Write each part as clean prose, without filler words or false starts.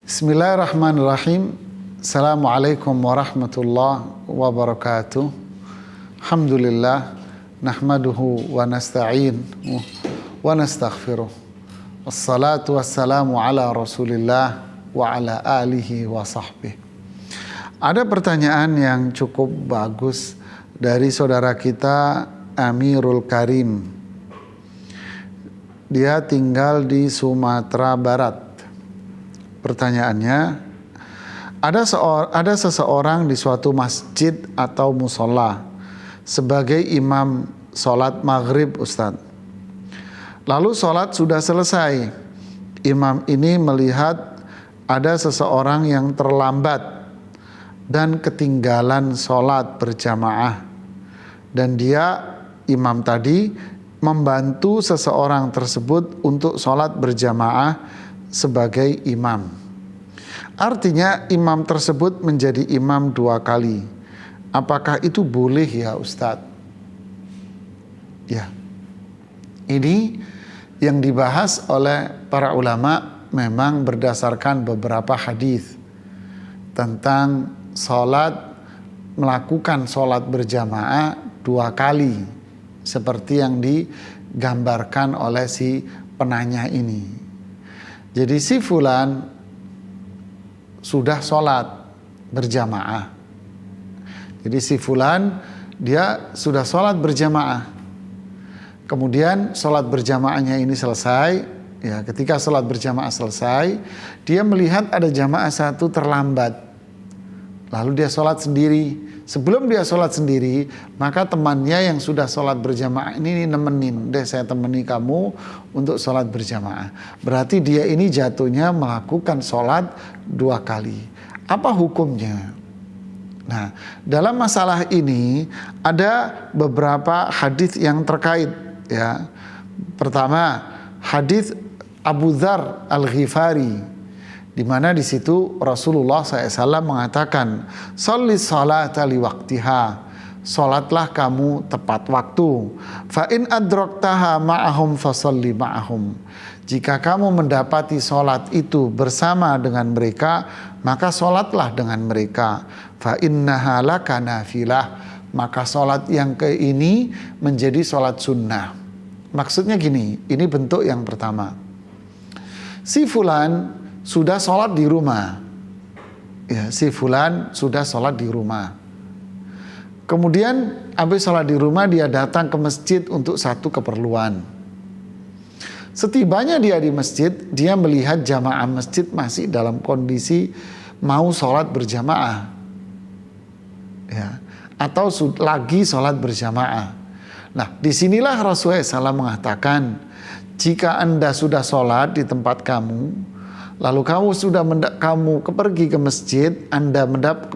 Bismillahirrahmanirrahim. Assalamualaikum warahmatullahi wabarakatuh. Alhamdulillah nahmaduhu wa nasta'inuhu wa nastaghfiruh. Wassalatu wassalamu ala Rasulillah wa ala alihi wa sahbihi. Ada pertanyaan yang cukup bagus dari saudara kita Amirul Karim. Dia tinggal di Sumatera Barat. Pertanyaannya, ada seseorang di suatu masjid atau musola sebagai imam sholat maghrib, Ustadz. Lalu sholat sudah selesai. Imam ini melihat ada seseorang yang terlambat dan ketinggalan sholat berjamaah. Dan dia, imam tadi, membantu seseorang tersebut untuk sholat berjamaah sebagai imam. Artinya imam tersebut menjadi imam 2 kali. Apakah itu boleh ya Ustadz? Ya, ini yang dibahas oleh para ulama memang berdasarkan beberapa hadis tentang melakukan sholat berjamaah 2 kali, seperti yang digambarkan oleh si penanya ini. Jadi si fulan sudah sholat berjamaah. Jadi si fulan dia sudah sholat berjamaah. Kemudian sholat berjamaahnya ini selesai. Ya, ketika sholat berjamaah selesai, dia melihat ada jamaah satu terlambat. Lalu dia sholat sendiri. Sebelum dia sholat sendiri, maka temannya yang sudah sholat berjamaah ini nemenin. Deh, saya temani kamu untuk sholat berjamaah. Berarti dia ini jatuhnya melakukan sholat 2 kali. Apa hukumnya? Nah, dalam masalah ini ada beberapa hadis yang terkait. Ya, pertama hadis Abu Dzar Al-Ghifari, di mana di situ Rasulullah SAW mengatakan, "Sholli sholata li waqtiha." Salatlah kamu tepat waktu. Fa in adraktaha ma'ahum fasholli ma'ahum. Jika kamu mendapati salat itu bersama dengan mereka, maka salatlah dengan mereka. Fa innaha laka nafilah. Maka salat yang ini menjadi salat sunnah. Maksudnya gini, ini bentuk yang pertama. Si fulan sudah sholat di rumah. Ya, si fulan sudah sholat di rumah. Kemudian habis sholat di rumah dia datang ke masjid untuk satu keperluan. Setibanya dia di masjid, dia melihat jamaah masjid masih dalam kondisi mau sholat berjamaah. Ya, atau lagi sholat berjamaah. Nah, disinilah Rasulullah SAW mengatakan, jika Anda sudah sholat di tempat kamu, lalu kamu sudah pergi ke masjid, Anda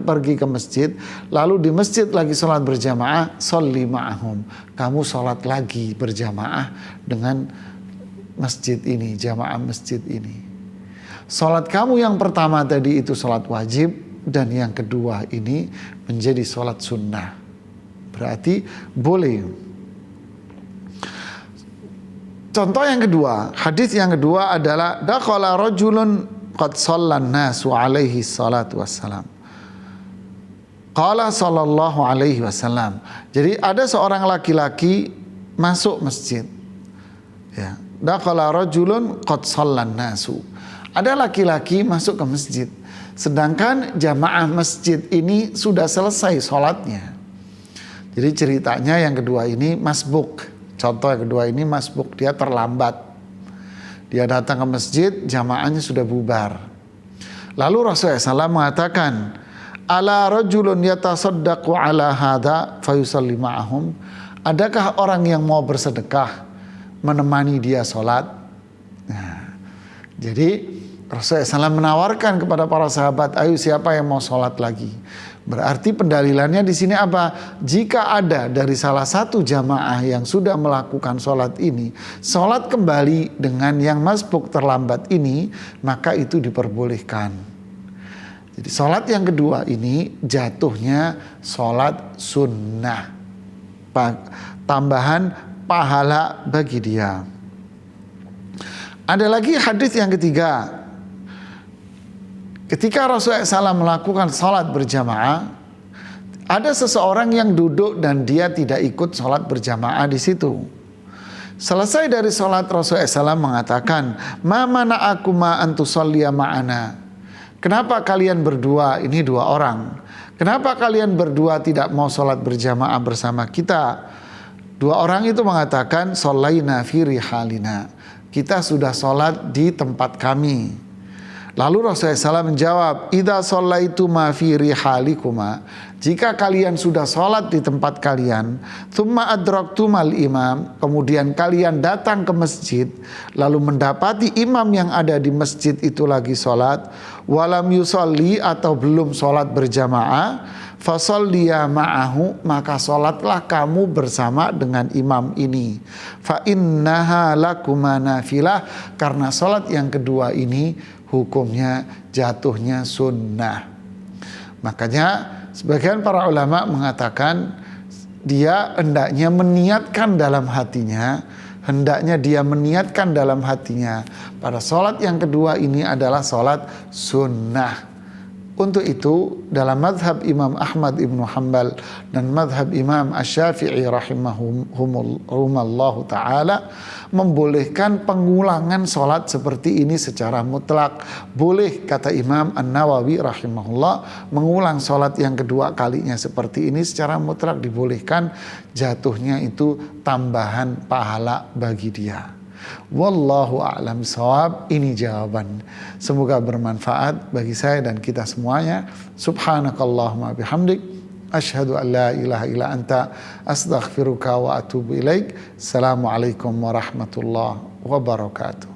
pergi ke masjid, lalu di masjid lagi sholat berjamaah, sholli ma'ahum. Kamu sholat lagi berjamaah dengan masjid ini, jamaah masjid ini. Sholat kamu yang pertama tadi itu sholat wajib, dan yang kedua ini menjadi sholat sunnah. Berarti boleh. Contoh yang kedua, hadis yang kedua adalah dakhala rajulun qad shallan nasu alaihi salatu wassalam. Qala sallallahu alaihi wasallam. Jadi ada seorang laki-laki masuk masjid. Ya, dakhala rajulun qad shallan nasu. Ada laki-laki masuk ke masjid, sedangkan jamaah masjid ini sudah selesai sholatnya. Jadi ceritanya yang kedua ini masbuk. Contoh yang kedua ini masbuk, dia terlambat. Dia datang ke masjid, jamaahnya sudah bubar. Lalu Rasulullah SAW mengatakan, ala rajulun yatasaddaqu ala hadha fayusalli ma'ahum. Adakah orang yang mau bersedekah menemani dia sholat? Nah, jadi Rasulullah SAW menawarkan kepada para sahabat, ayo siapa yang mau sholat lagi? Berarti pendalilannya di sini apa? Jika ada dari salah satu jamaah yang sudah melakukan sholat ini, sholat kembali dengan yang masbuk terlambat ini, maka itu diperbolehkan. Jadi sholat yang kedua ini jatuhnya sholat sunnah, tambahan pahala bagi dia. Ada lagi hadis yang ketiga. ketika Rasulullah SAW melakukan sholat berjamaah, ada seseorang yang duduk dan dia tidak ikut sholat berjamaah di situ. Selesai dari sholat, Rasulullah SAW mengatakan, "Ma mana'akuma an tusalliya ma'ana?" Kenapa kalian berdua, ini dua orang, kenapa kalian berdua tidak mau sholat berjamaah bersama kita? Dua orang itu mengatakan, "Shallaina fi rihalina." Kita sudah sholat di tempat kami. Lalu Rasulullah SAW menjawab, "Idza shallaituma fi rihalikuma." Jika kalian sudah sholat di tempat kalian, thumma adraktumal imam, kemudian kalian datang ke masjid, lalu mendapati imam yang ada di masjid itu lagi sholat, walam yusolli, atau belum sholat berjamaah, fasolliya ma'ahu, maka sholatlah kamu bersama dengan imam ini. Fa innaha lakuma nafilah, karena sholat yang kedua ini hukumnya jatuhnya sunnah. Makanya sebagian para ulama mengatakan dia hendaknya meniatkan dalam hatinya, pada sholat yang kedua ini adalah sholat sunnah. Untuk itu dalam madhab Imam Ahmad ibnu Hanbal dan madhab Imam Asy-Syafi'i rahimahumullahu ta'ala membolehkan pengulangan sholat seperti ini secara mutlak. Boleh, kata Imam An-Nawawi rahimahullah, mengulang sholat yang kedua kalinya seperti ini secara mutlak dibolehkan, jatuhnya itu tambahan pahala bagi dia. Wallahu a'lam shawab. Ini jawaban, semoga bermanfaat bagi saya dan kita semuanya. Subhanakallahumma bihamdik, asyhadu an la ilaha illa anta, astaghfiruka wa atubu ilaik. Assalamualaikum warahmatullahi wabarakatuh.